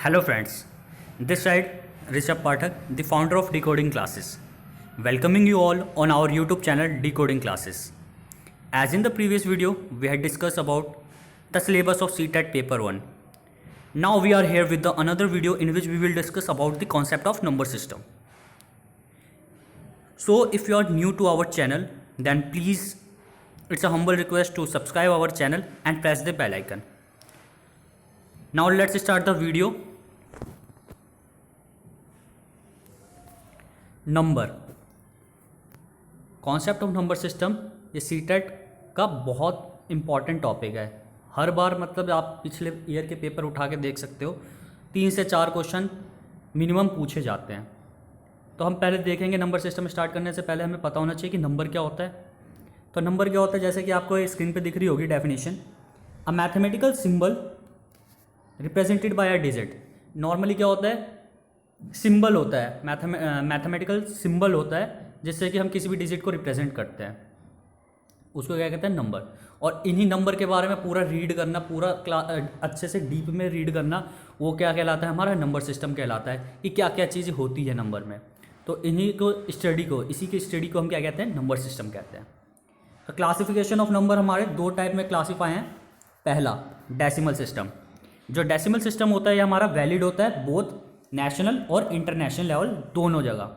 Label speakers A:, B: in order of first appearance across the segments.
A: Hello friends, this side Rishabh Pathak, the founder of Decoding Classes, welcoming you all on our YouTube channel Decoding Classes. As in the previous video, we had discussed about the syllabus of CTET paper 1. Now we are here with the another video in which we will discuss about the concept of number system. So if you are new to our channel, then please, it's a humble request to subscribe our channel and press the bell icon. Now let's start the video. Number, concept of number system ये CTET का बहुत important topic है। हर बार मतलब आप पिछले year के paper उठा के देख सकते हो, 3 से 4 क्वेश्चन मिनिमम पूछे जाते हैं। तो हम पहले देखेंगे, नंबर सिस्टम स्टार्ट करने से पहले हमें पता होना चाहिए कि नंबर क्या होता है। तो नंबर क्या होता है, जैसे कि आपको स्क्रीन पे दिख रही होगी definition, a mathematical symbol represented by a digit. Normally क्या होता है, सिंबल होता है, मैथमेटिकल सिंबल होता है जिससे कि हम किसी भी डिजिट को रिप्रेजेंट करते हैं, उसको क्या कहते हैं, नंबर। और इन्हीं नंबर के बारे में पूरा रीड करना, पूरा अच्छे से डीप में रीड करना, वो क्या कहलाता है, हमारा नंबर सिस्टम कहलाता है कि क्या क्या चीज़ें होती है नंबर में। तो इन्हीं को स्टडी को, इसी की स्टडी को हम क्या कहते हैं, नंबर सिस्टम कहते हैं। तो क्लासिफिकेशन ऑफ नंबर हमारे 2 टाइप में क्लासीफाई हैं। पहला डेसिमल सिस्टम। जो डेसिमल सिस्टम होता है ये हमारा वैलिड होता है बोथ नेशनल और इंटरनेशनल लेवल दोनों जगह।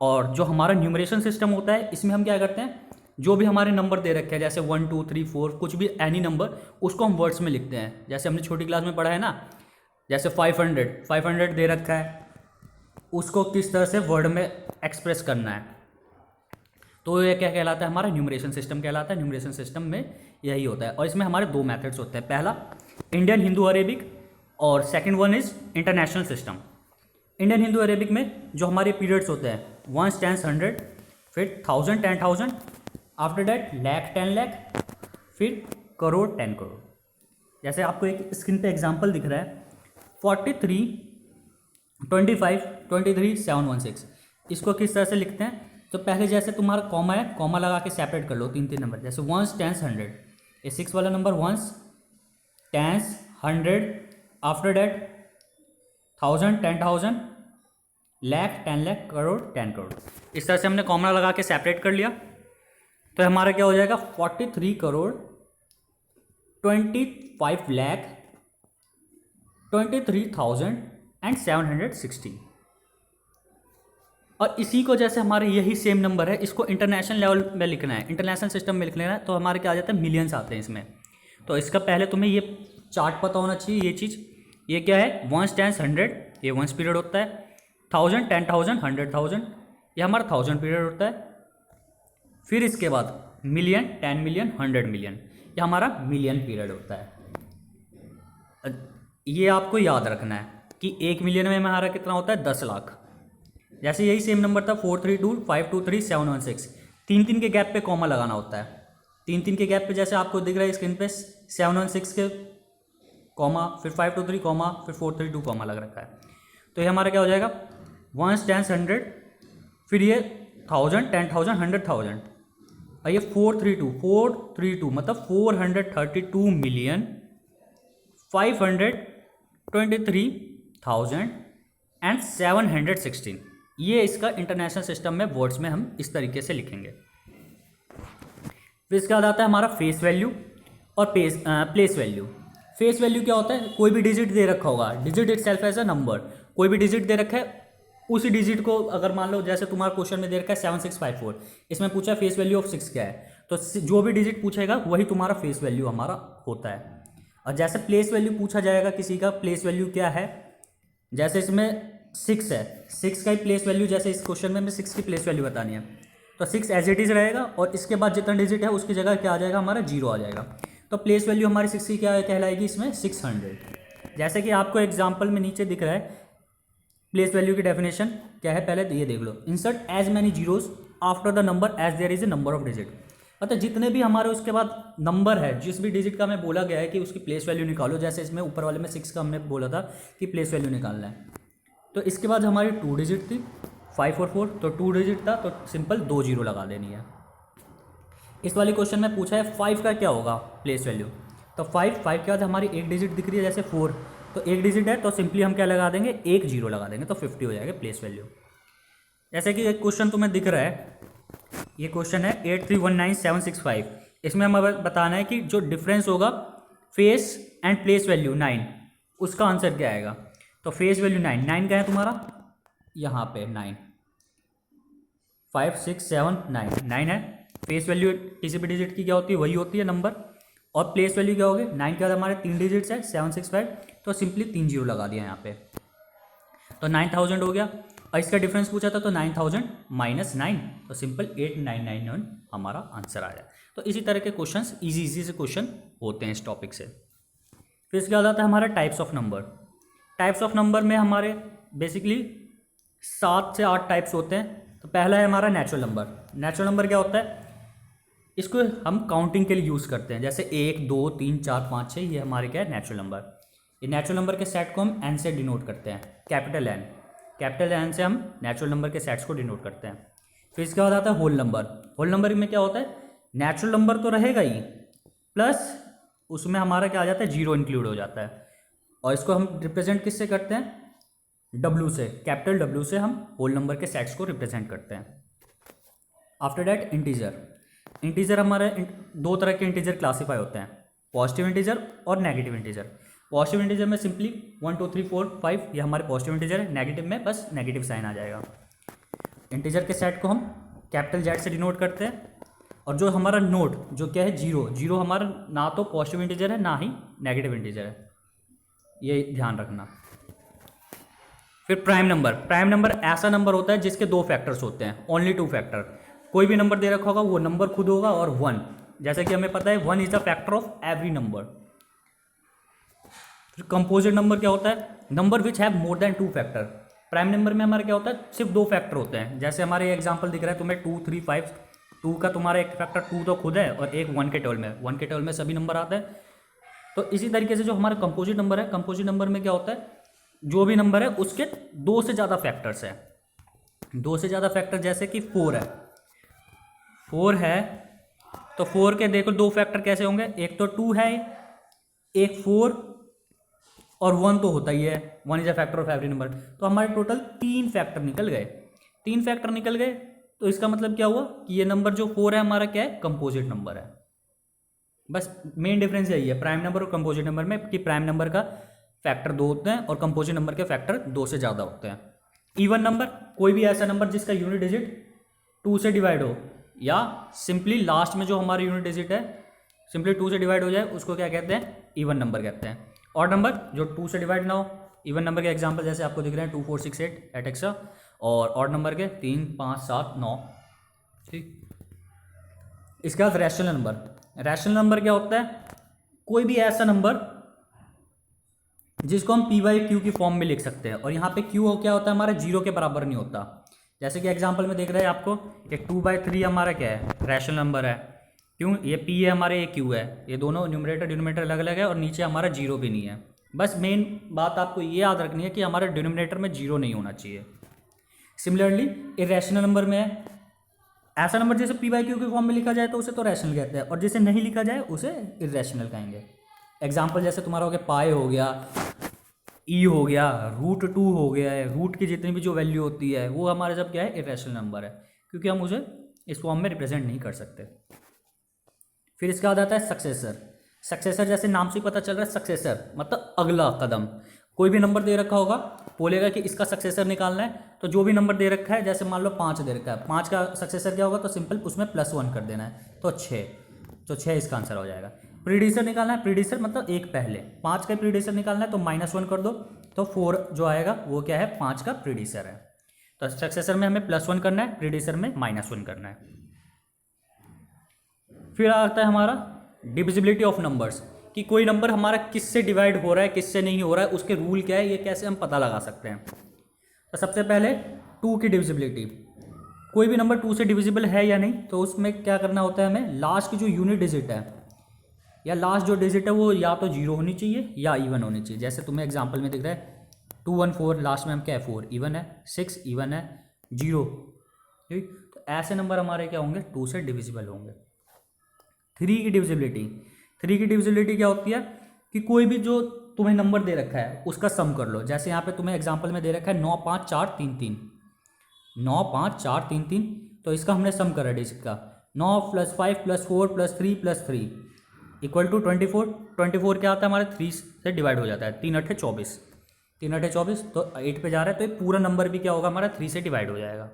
A: और जो हमारा न्यूमरेशन सिस्टम होता है इसमें हम क्या करते हैं, जो भी हमारे नंबर दे रखे हैं, जैसे 1 2 3 4 कुछ भी एनी नंबर, उसको हम वर्ड्स में लिखते हैं। जैसे हमने छोटी क्लास में पढ़ा है ना, जैसे 500 दे रखा है, उसको किस तरह से वर्ड में एक्सप्रेस करना है, तो ये क्या कहलाता है, हमारा न्यूमरेशन सिस्टम कहलाता है। न्यूमरेशन सिस्टम में यही होता है। और इसमें हमारे 2 मेथड्स होते हैं, पहला इंडियन हिंदू अरेबिक और second one is international system. Indian Hindu Arabic में जो हमारे पीरियड्स होते हैं, 1 10 100, फिर 1000 10,000, आफ्टर दैट लाख 10 लाख, फिर करोड़ 10 करोड़। जैसे आपको एक स्क्रीन पे एग्जांपल दिख रहा है, 43 25 23 716। इसको किस तरह से लिखते हैं, तो पहले जैसे तुम्हारा कॉमा है, कॉमा लगा के सेपरेट कर लो 3 नंबर, जैसे 1 10 100, ये 6 वाला number 1 10 100, after that 1000 10,000, lakh 10 lakh, crore 10 crore. इस तरह से हमने कॉमा लगा के सेपरेट कर लिया। तो हमारा क्या हो जाएगा, 43 करोड़ 25 लाख 23,716। और इसी को जैसे हमारे यही सेम नंबर है, इसको इंटरनेशनल लेवल में लिखना है, इंटरनेशनल सिस्टम में लिख लेना है, तो हमारे क्या आ जाता है, मिलियंस आते हैं इसमें। तो इसका पहले तुम्हें ये चार्ट पता होना चाहिए। ये चीज़, ये क्या है, 1 10 100, ये 1 पीरियड होता है, 1000 10,000 100,000, ये हमारा 1000 पीरियड होता है। फिर इसके बाद मिलियन 10 मिलियन 100 मिलियन, ये हमारा मिलियन पीरियड होता है। ये आपको याद रखना है कि 1 मिलियन में हमारा कितना होता है, 10 लाख। जैसे यही सेम नंबर था 432 523 716, 3 के गैप पे कॉमा लगाना होता है। 3 के गैप पे जैसे आपको दिख रहा है स्क्रीन पे, 716 के कॉमा, फिर 523 कॉमा, फिर 432 कॉमा लग रखा है। तो ये हमारा क्या हो जाएगा, 1 10 100, फिर ये 1000 10,000 100,000, और ये 432 मतलब 432 मिलियन 523,716। ये इसका इंटरनेशनल सिस्टम में वर्ड्स में हम इस तरीके से लिखेंगे। फिर इसके बाद आता है हमारा फेस वैल्यू और प्लेस वैल्यू। फेस वैल्यू क्या होता है, कोई भी डिजिट दे रखा होगा, digit itself as a number, कोई भी डिजिट दे रखा है, उसी डिजिट को अगर मान लो, जैसे तुम्हारा क्वेश्चन में दे रखा है 7654, इसमें पूछा है फेस वैल्यू ऑफ 6 क्या है, तो जो भी डिजिट पूछेगा वही तुम्हारा फेस वैल्यू हमारा होता है। और जैसे प्लेस वैल्यू पूछा जाएगा किसी का, प्लेस वैल्यू क्या है, जैसे इसमें 6 है, 6 का ही प्लेस वैल्यू, जैसे इस क्वेश्चन में हमें 6 की प्लेस वैल्यू बतानी है, तो 6 एज इट इज रहेगा, और इसके बाद जितना डिजिट है उसकी जगह क्या आ जाएगा, हमारा 0 आ जाएगा। तो प्लेस वैल्यू हमारी 6 की क्या कहलाएगी, इसमें 600। जैसे कि आपको एग्जाम्पल में नीचे दिख रहा है, प्लेस वैल्यू की डेफिनेशन क्या है, पहले ये देख लो, insert as many zeros after the number as there is a number of digit. मतलब जितने भी हमारे उसके बाद नंबर है, जिस भी डिजिट का हमें बोला गया है कि उसकी प्लेस वैल्यू निकालो, जैसे इसमें ऊपर वाले में 6 का हमने बोला था कि प्लेस वैल्यू निकालना है, तो इसके बाद हमारी 2 डिजिट थी, 5 और 4, तो 2 डिजिट था, तो सिंपल 2 जीरो लगा देनी है। इस वाले क्वेश्चन में पूछा है 5 का क्या होगा प्लेस वैल्यू, तो 5 के बाद हमारी एक डिजिट दिख रही है, जैसे 4, तो एक डिजिट है तो सिंपली हम क्या लगा देंगे, एक जीरो लगा देंगे तो 50 हो जाएगा प्लेस वैल्यू। जैसे कि एक क्वेश्चन तुम्हें दिख रहा है, ये क्वेश्चन है 8319765। इसमें हमें बताना है कि जो डिफरेंस होगा फेस एंड प्लेस वैल्यू 9, उसका आंसर क्या आएगा। तो फेस वैल्यू 9, 9 क्या है तुम्हारा, यहाँ पे 9, 5 6 7 9, 9 है। फेस वैल्यू किसी भी डिजिट की क्या होती है, वही होती है नंबर। और प्लेस वैल्यू क्या होगी, 9 के बाद हमारे 3 डिजिट्स है 765, तो सिंपली 3 जीरो लगा दिया यहाँ पे, तो 9000 हो गया। और इसका डिफरेंस पूछा था तो 9000 माइनस 9, तो सिंपल 8999 हमारा आंसर आया। तो इसी तरह के क्वेश्चंस इजी से क्वेश्चन होते हैं इस टॉपिक से। फिर इसके बाद आता है हमारा types of number. Types of number में हमारे बेसिकली 7 से 8 टाइप्स होते हैं। तो पहला है हमारा नेचुरल नंबर। नेचुरल नंबर क्या होता है, इसको हम काउंटिंग के लिए यूज़ करते हैं, जैसे 1 2 3 4 5 6, ये हमारे क्या है नेचुरल नंबर। ये नेचुरल नंबर के सेट को हम एन से डिनोट करते हैं, कैपिटल एन। कैपिटल एन से हम नेचुरल नंबर के सेट्स को डिनोट करते हैं। फिर इसके बाद आता है होल नंबर। होल नंबर में क्या होता है, नेचुरल नंबर तो रहेगा ही, प्लस उसमें हमारा क्या आ जाता है, जीरो इंक्लूड हो जाता है। और इसको हम रिप्रेजेंट किससे करते हैं, डब्ल्यू से, कैपिटल डब्ल्यू से हम होल नंबर के सेट्स को रिप्रेजेंट करते हैं। After that integer. इंटीजर हमारे दो तरह के इंटीजर क्लासीफाई होते हैं, पॉजिटिव इंटीजर और नेगेटिव इंटीजर। पॉजिटिव इंटीजर में सिंपली 1 2 3 4 5 ये हमारे पॉजिटिव इंटीजर है, नेगेटिव में बस नेगेटिव साइन आ जाएगा। इंटीजर के सेट को हम कैपिटल जेड से डिनोट करते हैं। और जो हमारा नोट जो क्या है, जीरो, जीरो हमारा ना तो पॉजिटिव इंटीजर है ना ही नेगेटिव इंटीजर है, ये ध्यान रखना। फिर प्राइम नंबर। प्राइम नंबर ऐसा नंबर होता है जिसके दो फैक्टर्स होते हैं, ओनली 2 फैक्टर। कोई भी नंबर दे रखा होगा, वो नंबर खुद होगा और 1, जैसे कि हमें पता है 1 is the factor of every number. फिर कंपोजिट नंबर क्या होता है, number which have more than 2 factor. Prime number में हमारे क्या होता है, सिर्फ 2 फैक्टर होते हैं। जैसे हमारे एग्जाम्पल दिख रहा है तुम्हें 2 3 5, 2 का तुम्हारा एक फैक्टर 2 तो खुद है और एक 1 के टेबल में, 1 के टेबल में सभी नंबर आते हैं। तो इसी तरीके से जो हमारा कंपोजिट नंबर है, कंपोजिट नंबर में क्या होता है, जो भी नंबर है उसके 2 से ज़्यादा फैक्टर्स हैं। 2 से ज़्यादा फैक्टर, जैसे कि 4 है, 4 है तो 4 के देखो 2 फैक्टर कैसे होंगे, एक तो 2 है, एक 4 और 1 तो होता ही है, 1 is a factor of every number. तो हमारे टोटल 3 फैक्टर निकल गए। 3 फैक्टर निकल गए तो इसका मतलब क्या हुआ कि ये नंबर जो 4 है हमारा क्या है, कंपोजिट नंबर है। बस मेन डिफरेंस यही है प्राइम नंबर और कंपोजिट नंबर में, कि प्राइम नंबर का फैक्टर 2 होते हैं और कंपोजिट नंबर के फैक्टर 2 से ज़्यादा होते हैं। इवन नंबर, कोई भी ऐसा नंबर जिसका यूनिट डिजिट 2 से डिवाइड हो, या सिंपली लास्ट में जो हमारा यूनिट डिजिट है सिंपली 2 से डिवाइड हो जाए, उसको क्या कहते हैं, इवन नंबर कहते हैं। ऑड नंबर जो 2 से डिवाइड ना हो। इवन नंबर के एग्जांपल जैसे आपको दिख रहे हैं 2 4 6 8 एटसेट्रा, और ऑड नंबर के 3 5 7 9। ठीक, इसके बाद रैशनल नंबर। रैशनल नंबर क्या होता है, कोई भी ऐसा नंबर जिसको हम पी बाई क्यू की फॉर्म में लिख सकते हैं, और यहाँ पे क्यू क्या होता है हमारा, जीरो के बराबर नहीं होता। जैसे कि एग्जांपल में देख रहे हैं आपको, ये 2/3 हमारा क्या है, रैशनल नंबर है। क्यों, ये पी है हमारे, ये क्यू है, ये दोनों न्यूमरेटर डिनोमिनेटर अलग अलग है, और नीचे हमारा जीरो भी नहीं है। बस मेन बात आपको ये याद रखनी है कि हमारे डिनोमिनेटर में जीरो नहीं होना चाहिए। सिमिलरली इरेशनल नंबर में है, ऐसा नंबर जैसे पी बाई क्यू के फॉर्म में लिखा जाए तो उसे तो रैशनल कहते हैं, और जिसे नहीं लिखा जाए उसे इरेशनल कहेंगे। एग्जाम्पल जैसे तुम्हारा हो गया पाई हो गया, ई हो गया, √2 हो गया है, रूट की जितनी भी जो वैल्यू होती है वो हमारे सब क्या है, इरेशनल नंबर है, क्योंकि हम उसे इस फॉर्म में रिप्रेजेंट नहीं कर सकते। फिर इसके बाद आता है सक्सेसर। सक्सेसर जैसे नाम से ही पता चल रहा है, सक्सेसर मतलब अगला कदम। कोई भी नंबर दे रखा होगा, बोलेगा कि इसका सक्सेसर निकालना है, तो जो भी नंबर दे रखा है, जैसे मान लो 5 दे रखा है, 5 का सक्सेसर क्या होगा, तो सिंपल उसमें +1 कर देना है, तो 6, तो 6 इसका आंसर हो जाएगा। प्रीडिसर निकालना है, प्रीडिसर मतलब एक पहले, 5 का प्रीडिसर निकालना है तो -1 कर दो, तो 4 जो आएगा वो क्या है, 5 का प्रीडिसर है। तो सक्सेसर में हमें +1 करना है, प्रीडिसर में -1 करना है। फिर आता है हमारा डिविजिबिलिटी ऑफ नंबर्स, कि कोई नंबर हमारा किससे डिवाइड हो रहा है किससे नहीं हो रहा है, उसके रूल क्या है, ये कैसे हम पता लगा सकते हैं। तो सबसे पहले 2 की डिविजिबिलिटी, कोई भी नंबर 2 से डिविजिबल है या नहीं, तो उसमें क्या करना होता है हमें, लास्ट की जो यूनिट डिजिट है या लास्ट जो डिजिट है वो या तो 0 होनी चाहिए या इवन होनी चाहिए। जैसे तुम्हें एग्जाम्पल में दिख रहा है 214, लास्ट में हम क्या है 4 इवन है, 6 इवन है, 0, ठीक। तो ऐसे नंबर हमारे क्या होंगे, 2 से डिविजिबल होंगे। 3 की डिविजिबिलिटी, 3 की डिविजिबिलिटी क्या होती है कि कोई भी जो तुम्हें नंबर दे रखा है उसका सम कर लो। जैसे यहाँ पे तुम्हें एग्जांपल में दे रखा है 9 5 4 3 3, 9 5 4 3 3, तो इसका हमने सम करा डिजिट का। 9 + 5 + 4 + 3 + 3 इक्वल टू 24। 24 क्या आता है हमारे 3 से डिवाइड हो जाता है, 3 8 24, 3 8 24, तो 8 पे जा रहा है, तो ये पूरा नंबर भी क्या होगा हमारा 3 से डिवाइड हो जाएगा।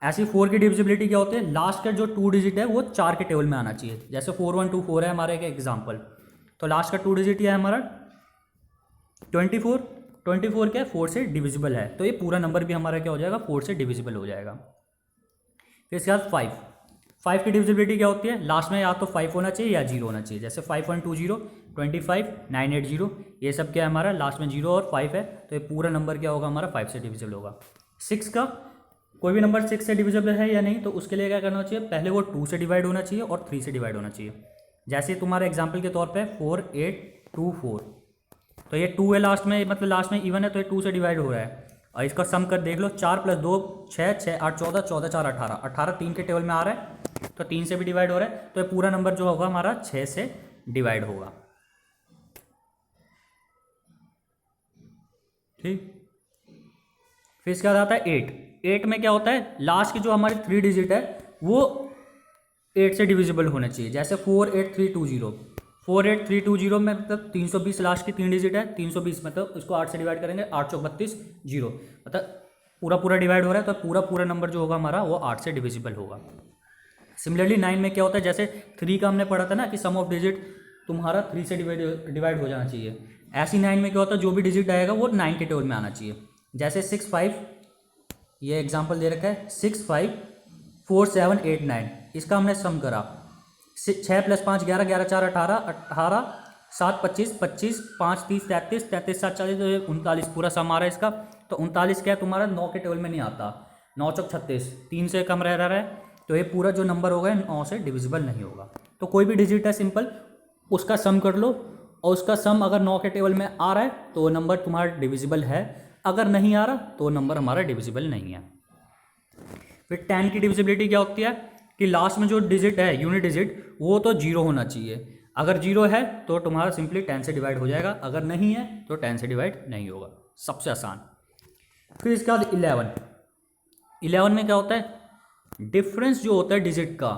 A: ऐसी 4 की डिविजिबिलिटी क्या होती है, लास्ट का जो 2 डिजिट है वो 4 के टेबल में आना चाहिए। जैसे 4124 है हमारे का एग्जाम्पल, तो लास्ट का 2 डिजिट है हमारा 24। 24 क्या है 4 से डिविजिबल है, तो ये पूरा नंबर भी हमारा क्या हो जाएगा 4 से डिविजिबल हो जाएगा। फिर इसके बाद 5 की डिविजिबिलिटी क्या होती है, लास्ट में या तो 5 होना चाहिए या 0 होना चाहिए। जैसे 5120, 25, 980, ये सब क्या है हमारा लास्ट में 0 और 5 है, तो ये पूरा नंबर क्या होगा हमारा 5 से डिविजिबल होगा। 6 का कोई भी नंबर 6 से डिविजिबल है या नहीं, तो उसके लिए क्या करना चाहिए, पहले वो 2 से डिवाइड होना चाहिए और 3 से डिवाइड होना चाहिए। जैसे तुम्हारे एग्जाम्पल के तौर पे 4824, तो ये 2 है लास्ट में, मतलब लास्ट में इवन है, तो ये 2 से डिवाइड हो रहा है। और इसका सम कर देख लो, 4 + 2 6, 6 8 14, 14 4 18, 18 3 के टेबल में आ रहा है, तो 3 से भी डिवाइड हो रहा है, तो ये पूरा नंबर जो होगा हमारा 6 से डिवाइड होगा। ठीक, फिर इसके बाद आता है 8 में क्या होता है, लास्ट की जो हमारी 3 डिजिट है वो 8 से डिविजिबल होना चाहिए। जैसे 48320, 48320 में मतलब 320 लास्ट की 3 डिजिट है, 320 मतलब उसको 8 से डिवाइड करेंगे, 8 चौक 32 0, मतलब पूरा डिवाइड हो रहा है, तो पूरा नंबर जो होगा हमारा वो 8 से डिविजिबल होगा। सिमिलरली 9 में क्या होता है, जैसे 3 का हमने पढ़ा था ना कि सम ऑफ डिजिट तुम्हारा 3 से डिवाइड हो जाना चाहिए, ऐसी 9 में क्या होता है जो भी डिजिट आएगा वो 9 के टेबल में आना चाहिए। जैसे 6 5, ये एग्जाम्पल दे रखा है 6 5 4 7 8 9, इसका हमने सम करा, 6 + 5 11, 11 4 18, 18 7 25, 25 5 30 33, 33 7 40, तो 39 पूरा सम आ रहा है इसका। तो 39 क्या है तुम्हारा 9 के टेबल में नहीं आता, 9 चौक 36, 3 से कम रह रहा है, तो ये पूरा जो नंबर होगा 9 से डिविजिबल नहीं होगा। तो कोई भी डिजिट है सिंपल, उसका सम कर लो, और उसका सम अगर 9 के टेबल में आ रहा है तो वो नंबर तुम्हारा डिविजिबल है, अगर नहीं आ रहा तो नंबर हमारा डिविजिबल नहीं है। फिर 10 की डिविजिबिलिटी क्या होती है कि लास्ट में जो डिजिट है यूनिट डिजिट वो तो 0 होना चाहिए, अगर 0 है तो तुम्हारा सिंपली 10 से डिवाइड हो जाएगा, अगर नहीं है तो 10 से डिवाइड नहीं होगा, सबसे आसान। फिर इसके बाद 11 में क्या होता है, डिफरेंस जो होता है डिजिट का,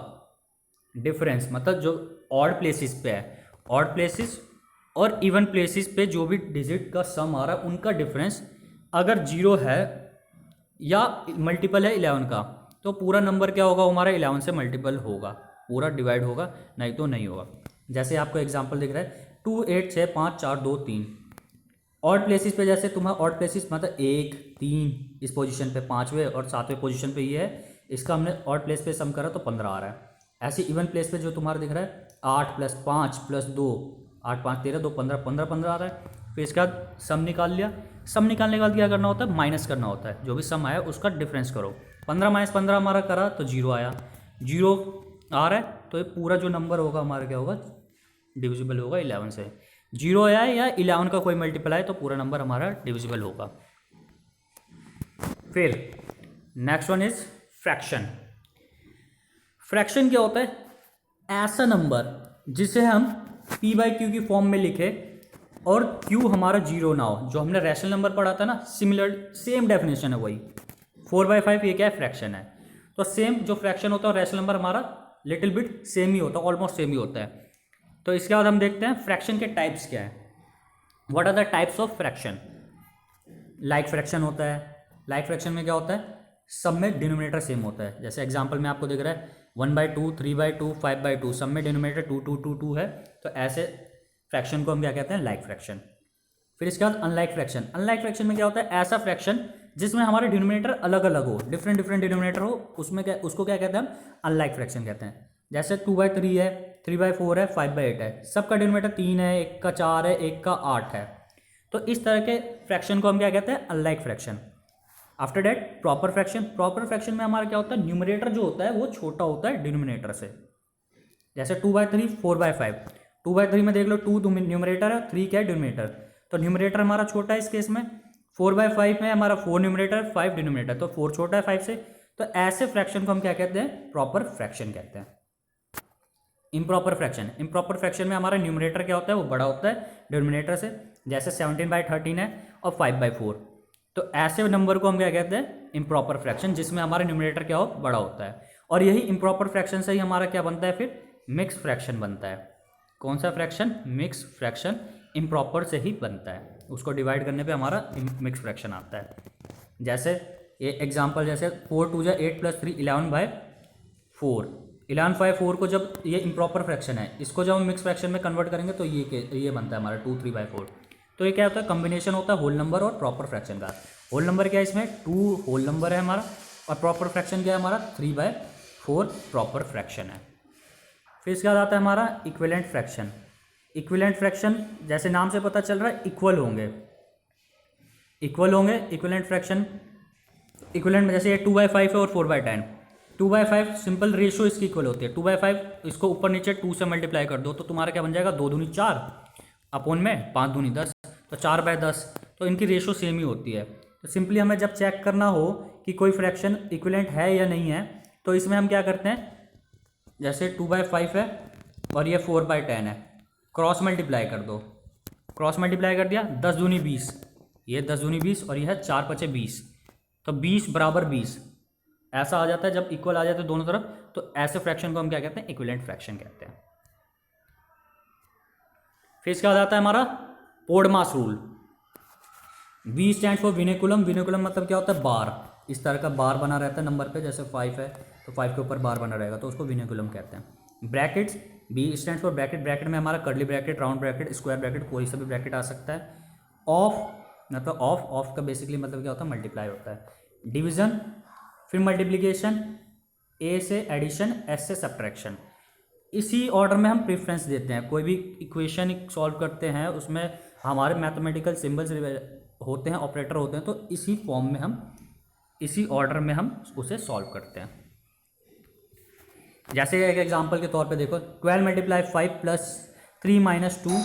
A: डिफरेंस मतलब जो ऑड प्लेसेस पे है, ऑड प्लेसेस और इवन प्लेसेस पे जो भी डिजिट का सम आ रहा है उनका डिफरेंस अगर 0 है या मल्टीपल है 11 का, तो पूरा नंबर क्या होगा हमारा 11 से मल्टीपल होगा, पूरा डिवाइड होगा, नहीं तो नहीं होगा। जैसे आपको एग्जांपल दिख रहा है 2 8 6 5 4 2 3, ऑड प्लेसेस पे जैसे तुम्हारा ऑड प्लेसेस मतलब 1 3 इस पोजीशन पे, 5वें और 7वें पोजीशन पे ये है, इसका हमने ऑड प्लेस पे सम करा तो 15 आ रहा है। ऐसे इवन प्लेस पे जो तुम्हारा दिख रहा है 8 + 5 + 2, 8 5 13 2 15, 15 15 आ रहा है। फिर इसके बाद सम निकाल लिया, सम निकालने के बाद क्या करना होता है, माइनस करना होता है, जो भी सम आया उसका डिफरेंस करो। 15 - 15 हमारा करा तो 0 आया, 0 आ रहा है, तो ये पूरा जो नंबर होगा हमारा क्या होगा डिविजिबल होगा 11 से। 0 आया या 11 का कोई मल्टीपल आए तो पूरा नंबर हमारा डिविजिबल होगा। फिर next one is fraction. Fraction क्या होता है, ऐसा नंबर जिसे हम p/q की फॉर्म में लिखे और q हमारा 0 ना हो, जो हमने रैशनल नंबर पढ़ा था ना, सिमिलर सेम डेफिनेशन है वही। 4/5 ये क्या है, फ्रैक्शन है, तो सेम जो फ्रैक्शन होता है और रैशनल नंबर हमारा लिटिल बिट सेम ही होता है, ऑलमोस्ट सेम ही होता है। तो इसके बाद हम देखते हैं फ्रैक्शन के टाइप्स क्या है, what are the types of fraction. Like fraction होता है, लाइक फ्रैक्शन में क्या होता है, सब में डिनोमिनेटर सेम होता है। जैसे एग्जांपल में आपको दिख रहा है 1/2 3/2 5/2, सब में डिनोमिनेटर 2 2 2 2 है, तो ऐसे फ्रैक्शन को हम क्या कहते हैं, लाइक फ्रैक्शन। फिर इसके बाद अनलाइक फ्रैक्शन। अनलाइक फ्रैक्शन में क्या होता है, ऐसा फ्रैक्शन जिसमें हमारे डिनोमिनेटर अलग अलग हो, डिफरेंट डिफरेंट डिनोमिनेटर हो, उसमें क्या, उसको क्या कहते हैं हम अनलाइक फ्रैक्शन कहते हैं। जैसे 2/3 है, 3/4 है, 5/8 है, सबका डिनोमिनेटर 3 है, एक का 4 है, एक का 8 है, तो इस तरह के फ्रैक्शन को हम क्या कहते हैं, unlike fraction. After that proper fraction. Proper fraction में हमारा क्या होता है, न्यूमरेटर जो होता है वो छोटा होता है डिनोमिनेटर से। जैसे 2/3 4/5, 2/3 में देख लो 2 न्यूमरेटर है, 3 क्या है डिनोमिनेटर, तो न्यूमरेटर हमारा छोटा है इस केस में। 4/5 में हमारा 4 न्यूमरेटर 5 डिनोमिनेटर, तो 4 छोटा है 5 से, तो ऐसे फ्रैक्शन को हम क्या कहते हैं, प्रॉपर फ्रैक्शन कहते हैं। इम्प्रॉपर फ्रैक्शन में हमारा न्यूमरेटर क्या होता है, वो बड़ा होता है डिनोमिनेटर से, जैसे 17/13 है और 5/4। तो ऐसे नंबर को हम क्या कहते हैं, इम्प्रॉपर फ्रैक्शन, जिसमें हमारा न्यूमरेटर क्या हो, बड़ा होता है। और यही इम्प्रॉपर फ्रैक्शन से ही हमारा क्या बनता है, फिर मिक्स फ्रैक्शन बनता है। कौन सा फ्रैक्शन, मिक्स फ्रैक्शन इम्प्रॉपर से ही बनता है, उसको डिवाइड करने पे हमारा मिक्स फ्रैक्शन आता है। जैसे ये एग्जांपल, जैसे 4 2 8 + 3 11/4। 11/4 को जब, ये इम्प्रॉपर फ्रैक्शन है, इसको जब हम मिक्स फ्रैक्शन में कन्वर्ट करेंगे तो ये बनता है हमारा 2 3/4। तो ये क्या होता है, कॉम्बिनेशन होता है होल नंबर और प्रॉपर फ्रैक्शन का। होल नंबर क्या है, इसमें 2 होल नंबर है हमारा, और प्रॉपर फ्रैक्शन क्या है हमारा, 3/4 प्रॉपर फ्रैक्शन है। फिर इसके बाद आता है हमारा इक्विवेलेंट फ्रैक्शन। इक्विवेलेंट फ्रैक्शन जैसे नाम से पता चल रहा है, इक्वल होंगे इक्विवेलेंट फ्रैक्शन। इक्विवेलेंट में जैसे ये 2/5 है और 4/10। 2/5 सिंपल रेशियो इसकी इक्वल होती है। 2/5 इसको ऊपर नीचे 2 से मल्टीप्लाई कर दो तो तुम्हारा क्या बन जाएगा, 2 दूनी 4 अपॉन में 5 दूनी 10, तो 4/10। तो इनकी रेशियो सेम ही होती है। तो सिंपली हमें जब चेक करना हो कि कोई फ्रैक्शन इक्विवेलेंट है या नहीं है, तो इसमें हम क्या करते हैं, जैसे 2/5 है और ये 4/10 है, क्रॉस मल्टीप्लाई कर दो। क्रॉस मल्टीप्लाई कर दिया, 10 दूनी 20, ये 10 दूनी 20 और ये है 4 5 20, तो 20 बराबर 20 ऐसा आ जाता है। जब इक्वल आ जाते हैं दोनों तरफ, तो ऐसे फ्रैक्शन को हम क्या कहते हैं, इक्विवेलेंट फ्रैक्शन कहते हैं। फिर इसके बाद आता है हमारा BODMAS rule. V stand for vinculum. Vinculum मतलब क्या होता है, बार। इस तरह का बार बना रहता है नंबर पे, जैसे 5 है तो 5 के ऊपर बार बना रहेगा, तो उसको विनेकुलम कहते हैं। Brackets, B stand for bracket. Bracket में हमारा curly bracket, round bracket, square bracket, कोई सा भी ब्रैकेट आ सकता है। ऑफ मतलब ऑफ का बेसिकली मतलब क्या होता है, मल्टीप्लाई होता है। डिवीजन, फिर मल्टीप्लीकेशन, A से एडिशन, S से सब्ट्रैक्शन। इसी ऑर्डर में हम प्रेफरेंस देते हैं। कोई भी इक्वेशन सॉल्व करते हैं, उसमें हमारे मैथमेटिकल सिंबल्स होते हैं, ऑपरेटर होते हैं, तो इसी फॉर्म में हम, इसी ऑर्डर में हम उसे सॉल्व करते हैं। जैसे एक एग्जांपल के तौर पे देखो, 12 × 5 + 3 - 2,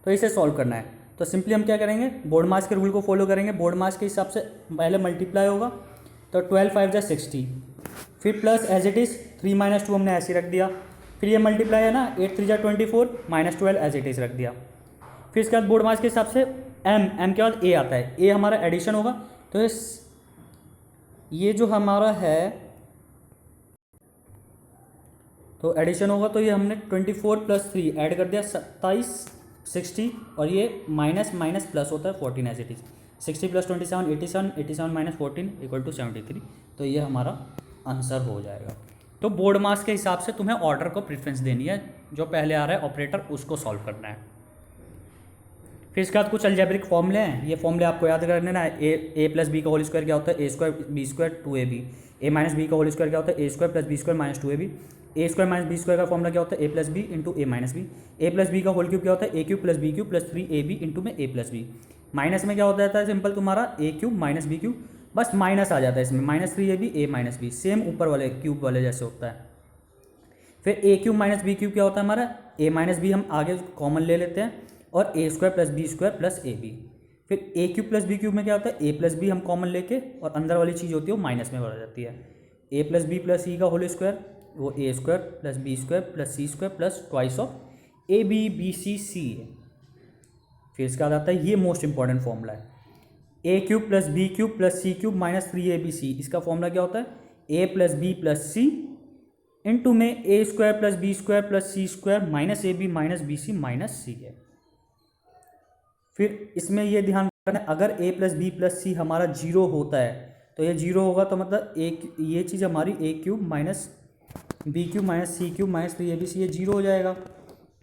A: तो इसे सॉल्व करना है। तो सिंपली हम क्या करेंगे, बोर्ड मास के रूल को फॉलो करेंगे। बोर्ड मास के हिसाब से पहले मल्टीप्लाई होगा, तो 12 5 × 60, फिर प्लस एज इट इज़ 3 - 2 हमने ऐसे रख दिया। फिर ये मल्टीप्लाई है ना, 8 3 × 24 -12 एज इट इज़ रख दिया। फिर इसके बाद बोर्ड मास के हिसाब से एम के बाद ए आता है। ए हमारा एडिशन होगा, तो ये जो हमारा है, तो एडिशन होगा, तो ये हमने 24 + 3 ऐड कर दिया, 27 60, और ये माइनस माइनस प्लस होता है 14 एज इट इज़। 60 + 27 87, 87 - 14 = 73। तो ये हमारा आंसर हो जाएगा। तो बोर्ड मास के हिसाब से तुम्हें ऑर्डर को प्रेफरेंस देनी है, जो पहले आ रहा है ऑपरेटर उसको सॉल्व करना है। फिर इसके बाद कुछ अलजेब्रिक फॉर्मूले हैं, ये फॉर्मूले आपको याद कर लेना है। ए + b का होल स्क्वायर क्या होता है, a² b² 2ab। a - b का होल स्क्वायर क्या होता है, a² + b² - 2ab। a² - b² का फॉर्मूला क्या होता है, a + b × a - b। a + b का होल क्यूब क्या होता है, a³ + b³ + 3ab × a + b। Minus में क्या होता है, सिंपल तुम्हारा a³ - b³, बस माइनस आ जाता है इसमें, -3ab a - b, सेम ऊपर वाले क्यूब वाले जैसे होता है। फिर a³ - b³ क्या होता है हमारा, a - b हम आगे कॉमन ले लेते हैं, और a² + b² + ab। फिर a³ + b³ में क्या होता है, a + b हम कॉमन लेके, और अंदर वाली चीज़ होती है वो माइनस में बढ़ जाती है। a + b + c का होल स्क्वायर, वो a² + b² + c² + twice of ab bc c है। फिर इसके बाद आता है, ये मोस्ट इंपॉर्टेंट फॉर्मूला है, a³ + b³ + c³ - 3abc। इसका फॉर्मूला क्या होता है, a + b + c इंटू में a² + b² + c² - ab - bc - c है। फिर इसमें ये ध्यान रखना, अगर a + b + c हमारा 0 होता है, तो ये 0 होगा, तो मतलब ये चीज़ हमारी a³ - b³ - c³ - 3abc, ये 0 हो जाएगा।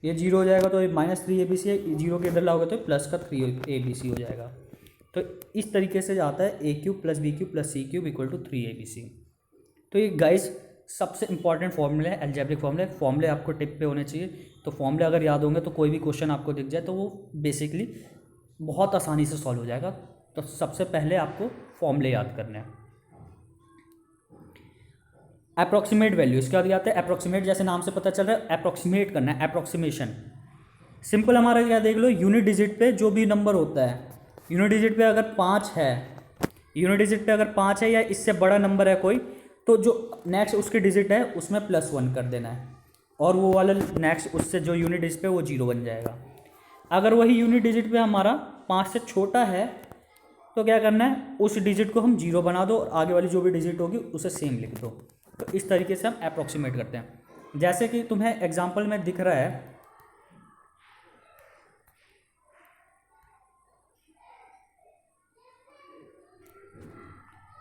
A: ये 0 हो जाएगा, तो ये -3abc है, 0 के इधर लाओगे तो प्लस का 3abc हो जाएगा। तो इस तरीके से आता है a³ + b³ + c³ = 3abc। तो ये गाइस सबसे इंपॉर्टेंट फॉर्मूले है, अलजेब्रिक फॉर्मूले आपको टिप पे होने चाहिए। तो फॉर्मूले अगर याद होंगे, तो कोई भी क्वेश्चन आपको दिख जाए तो वो बेसिकली बहुत आसानी से सॉल्व हो जाएगा। तो सबसे पहले आपको फॉर्मूले याद करने हैं। अप्रॉक्सीमेट वैल्यू, इसके बाद आता है अप्रॉक्सीमेट। जैसे नाम से पता चल रहा है, अप्रॉक्सीमेट करना है, अप्रॉक्सीमेशन। सिंपल हमारा क्या देख लो, यूनिट डिजिट पे जो भी नंबर होता है, यूनिट डिजिट पे अगर 5 है, यूनिट डिजिट पे अगर 5 है या इससे बड़ा नंबर है कोई, तो जो नेक्स्ट उसकी डिजिट है उसमें +1 कर देना है, और वो वाला नेक्स्ट उससे जो यूनिट डिजिट पे वो 0 बन जाएगा। अगर वही यूनिट डिजिट पे हमारा 5 से छोटा है तो क्या करना है, उस डिजिट को हम 0 बना दो और आगे वाली जो भी डिजिट होगी उसे सेम लिख दो। तो इस तरीके से हम अप्रोक्सीमेट करते हैं। जैसे कि तुम्हें एग्जाम्पल में दिख रहा है,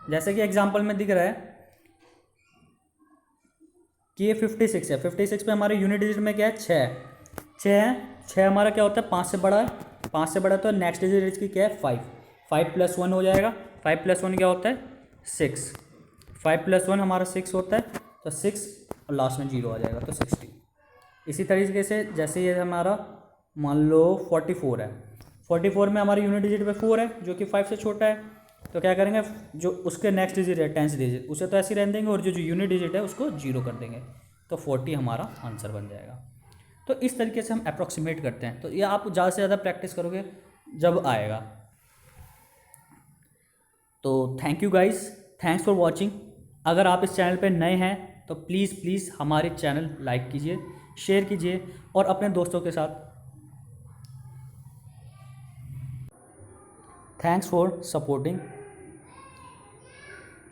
A: जैसे कि एग्जाम्पल में दिख रहा है कि ये 56 है। 56 पे हमारे यूनिट डिजिट में क्या है, 6 है। 6 हमारा क्या होता है, 5 से बड़ा है। 5 से बड़ा तो नेक्स्ट डिजिट इसकी क्या है, 5। 5 + 1 हो जाएगा। 5 + 1 क्या होता है, 6। 5 + 1 हमारा 6 होता है, तो 6 और लास्ट में 0 आ जाएगा, तो 60। इसी तरीके से जैसे ये हमारा मान लो 44 है। 44 में हमारी यूनिट डिजिट पे 4 है जो कि 5 से छोटा है, तो क्या करेंगे, जो उसके नेक्स्ट डिजिट है 10th डिजिट उसे तो ऐसे ही रहने देंगे, और जो यूनिट डिजिट है उसको 0 कर देंगे, तो 40 हमारा आंसर बन जाएगा। तो इस तरीके से हम अप्रोक्सीमेट करते हैं। तो ये आप ज़्यादा से ज़्यादा प्रैक्टिस करोगे जब आएगा। तो thank you guys, thanks for watching. अगर आप इस चैनल पे नए हैं तो प्लीज़ हमारे चैनल लाइक कीजिए, शेयर कीजिए और अपने दोस्तों के साथ। Thanks for supporting.